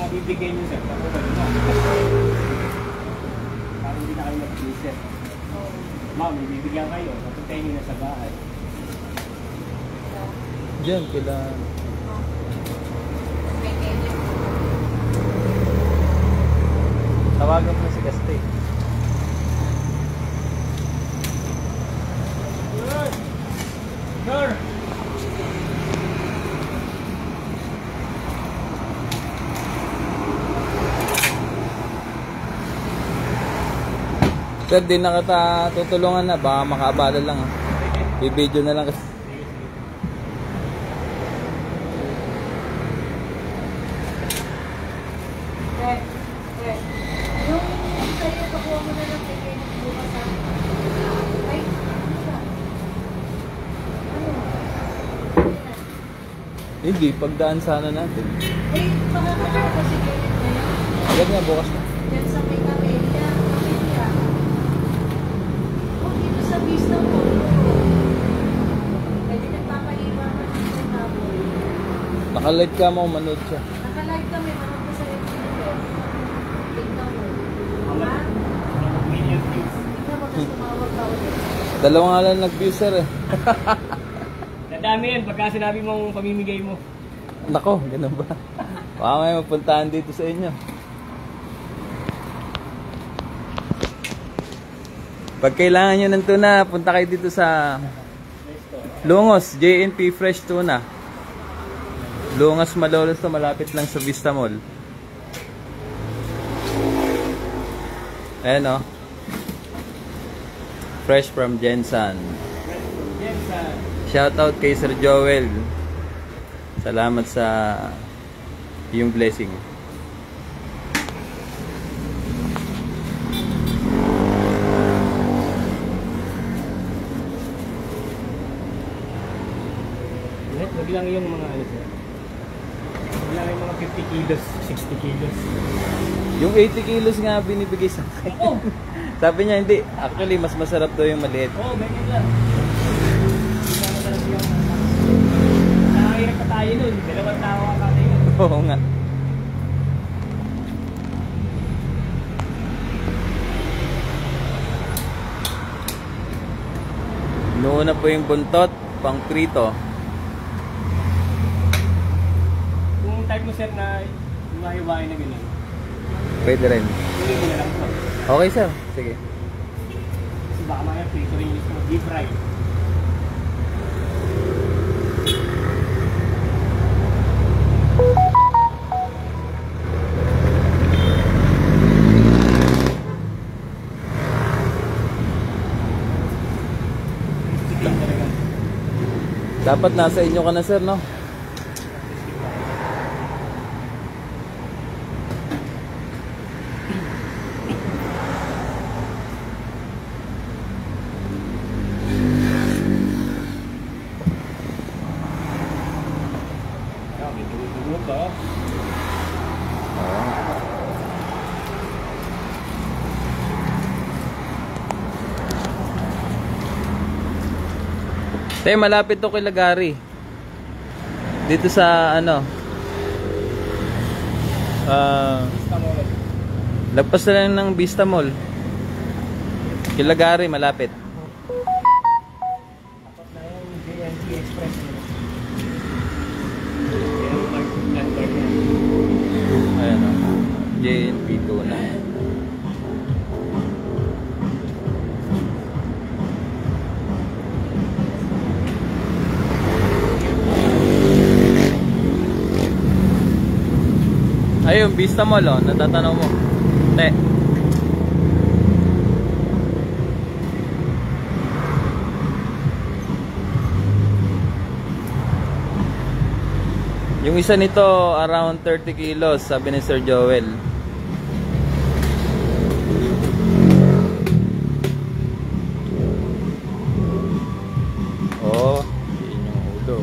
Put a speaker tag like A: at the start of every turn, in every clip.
A: bibigay niyo sir, ako ba na? Parang hindi na kayo mag-visit. Ma'am, bibigyan kayo, papuntahin niyo na sa bahay.
B: Diyan, kailangan. Tawagan mo si Caste.
A: Sir!
B: Sir, di na kita tutulungan na. Baka makaabala lang. I-video na lang kasi.
C: Yung sa'yo, pakuha mo na lang kay Kenneth bukas ha. Ay, ano ba? Ano?
B: Hindi, pagdaan sana natin.
C: Ay, makakasya ko si Kenneth na yan.
B: Agad nga, bukas na.
C: Yan sa may Camellia. Camellia. Oh, dito sa Vista mo. Pwede nagpapaliwan ka dito sa taboy.
B: Nakalight ka mo, manood siya.
C: Nakalive kami, marami ko sa'yo dito. Tignan mo. Ha?
A: Million views.
C: Tignan mo, tapos tumawag ka ulit.
B: Dalawa nga lang nag-view, sir eh.
A: Nadami yan, pagka sinabi mong pamimigay mo.
B: Nako, ganun ba? Baka may mapuntahan dito sa inyo. Pag kailangan nyo ng tuna, punta kayo dito sa Lungos, JNP Fresh Tuna. Lungos, Malolos to, malapit lang sa Vista Mall. Ayan o. Fresh from Jensan.
A: Yes,
B: Shoutout kay Sir Joel. Salamat sa yung blessing.
A: wag lang yung mga ano sir. Wag lang yung mga 50 kilos, 60 kilos.
B: Yung 80 kilos nga binibigay sa akin.
A: Oo!
B: Sabi niya hindi. Actually, mas masarap daw yung maliit.
A: Oo, ganyan lang. Nakahirap pa tayo nun. Dalawang tao ka tayo.
B: Oo nga. Noon na po yung buntot, pang prito.
A: Kung type mo sir na hiwa-hiwain na gano'n,
B: Pwede rin.
A: kunin mo na lang po.
B: Okay sir, sige.
A: Kasi baka mga prito rin yung deep fry.
B: Dapat nasa inyo ka na sir, no?
A: Okay, dugo ka.
B: Te, malapit to kay Lagari. Dito sa ano? Lagpas na lang ng Vista Mall. Kay Lagari, malapit.
A: Tapos na yung JNT Express. Yung landmark niya.
B: Ayan o. JNP Tuna. Ayun, Vista Mall o. Natatanaw mo. Te. Yung isa nito around 30 kilos, sabi ni Sir Joel. Oh, yun yung ulo.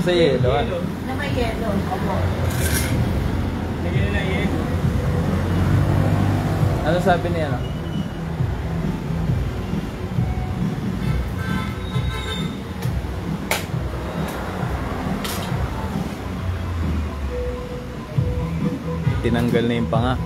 B: Nasa yelo.
C: Na may yellow. Opo.
A: Lagyan na yelo.
B: Ano sabi niya? No? Tinanggal na yung panga.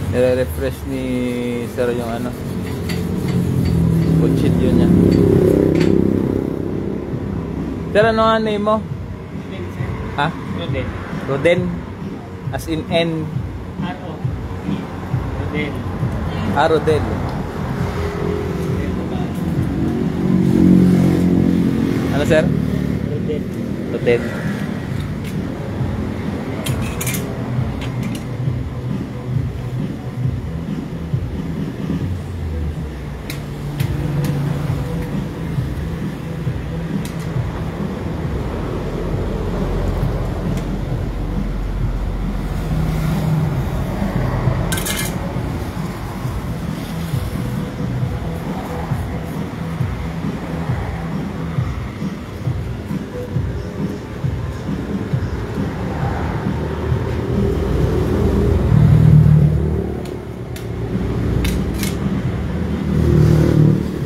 B: Nire-refresh ni Sir yung ano, kutsilyo niya. Sir, ano nga name mo?
A: Roden, sir.
B: Ha?
A: Roden.
B: Roden? As in N?
A: R-O-D. Roden.
B: Ah, Rodel. Ano, Sir?
A: Roden.
B: Rodel.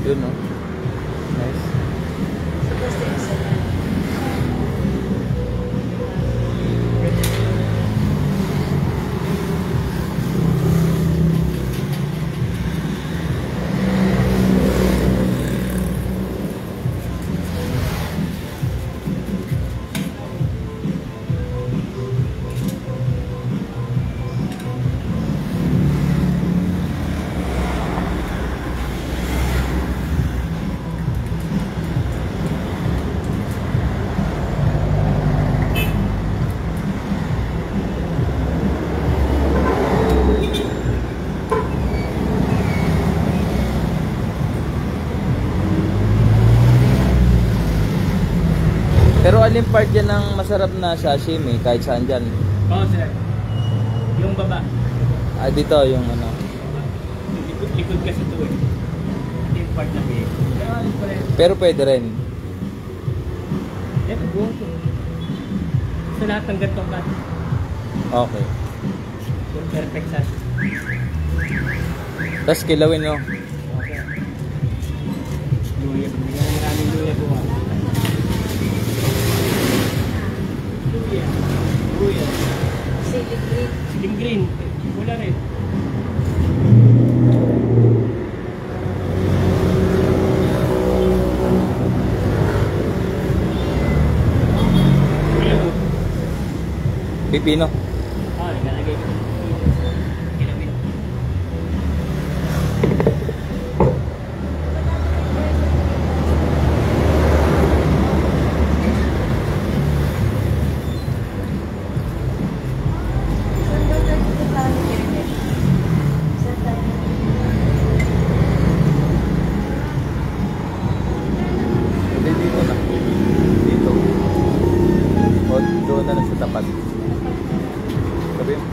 B: Yun, no? Nice.
C: Supposed to isa na.
B: Pero alin part yan ng masarap na sashimi kahit saan dyan?
A: Oo, sir. Yung baba.
B: Ah, dito yung ano.
A: Likod kasi ito eh. Yung part na big. Pero ano pa rin?
B: Pero pwede rin.
A: Ito, buong ito. Sa lahat ng gantong cut.
B: Okay.
A: Yung perfect size.
B: Tapos kilawin, no?
A: Okay. Luya. Bigyan ng maraming luya buwa. Luya. Luya.
C: Silig green.
A: Siling green. Wala rin. Wala mo.
B: Pipino.
A: Ah, nalagay ko. Kilawin.
C: Saan daw nagpupunta ni Kenneth? Saan tayo?
B: Hindi, dito na. Dito. O doon na lang sa tapat. Sabi mo?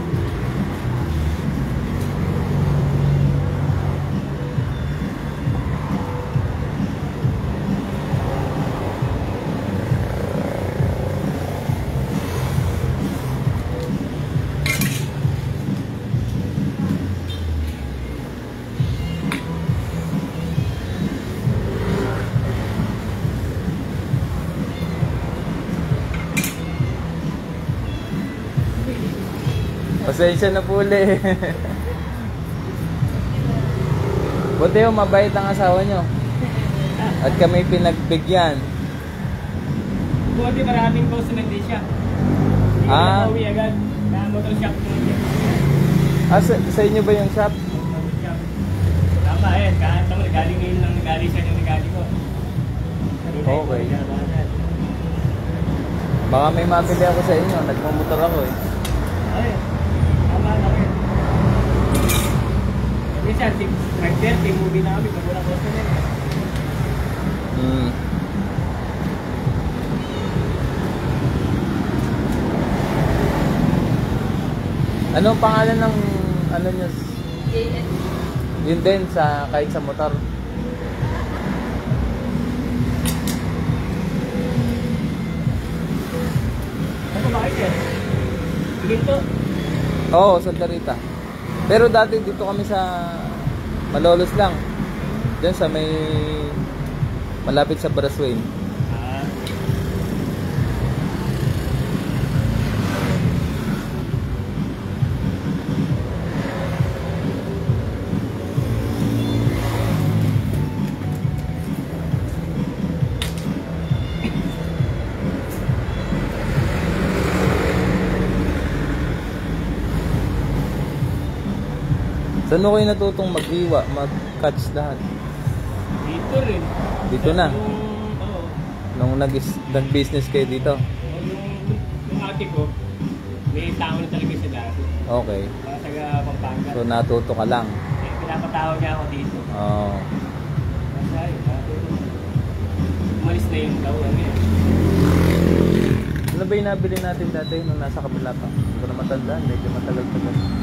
B: Pasensya na po ulit. Buti yung mabait ang asawa nyo. At kami pinagbigyan.
A: Buti maraming customer din siya. Hindi
B: Ah.
A: na pauwi agad. Kaya motor shop ko niya.
B: Sa inyo ba yung shop?
A: Motor shop. Tama eh, kahit naman galing ngayon lang galing siya ng galing ko.
B: Okay. Baka may mabili ako sa inyo. Nagmamotor ako eh.
A: Ay, tama lang eh. Minsan, 5:30, movie na kami, pag wala ko sa nila.
B: Anong pangalan ng ano nyo?
C: JN.
B: Yun din sa kahit sa motor.
A: Ano ba kayo eh? Ginto?
B: Oo, Santa Rita. Pero dati dito kami sa Malolos lang. Diyan sa may malapit sa Braswell.
A: Ah.
B: Saan mo kayo natutong maghiwa, mag-catch lahat?
A: Dito rin.
B: Dito na?
A: Oo.
B: Nung nag-business kayo dito?
A: Yung ate ko, may tao na talaga siya dati.
B: Okay.
A: Para taga Pampanga.
B: So natuto ka lang?
A: Eh, pinapatawag niya ako dito.
B: Oo.
A: Kasi ayun, natuto. Umalis na yung taon niya.
B: Ano ba yung nabili natin dati nung nasa kabila pa? Hindi ko na matandaan, medyo matagal-tagal.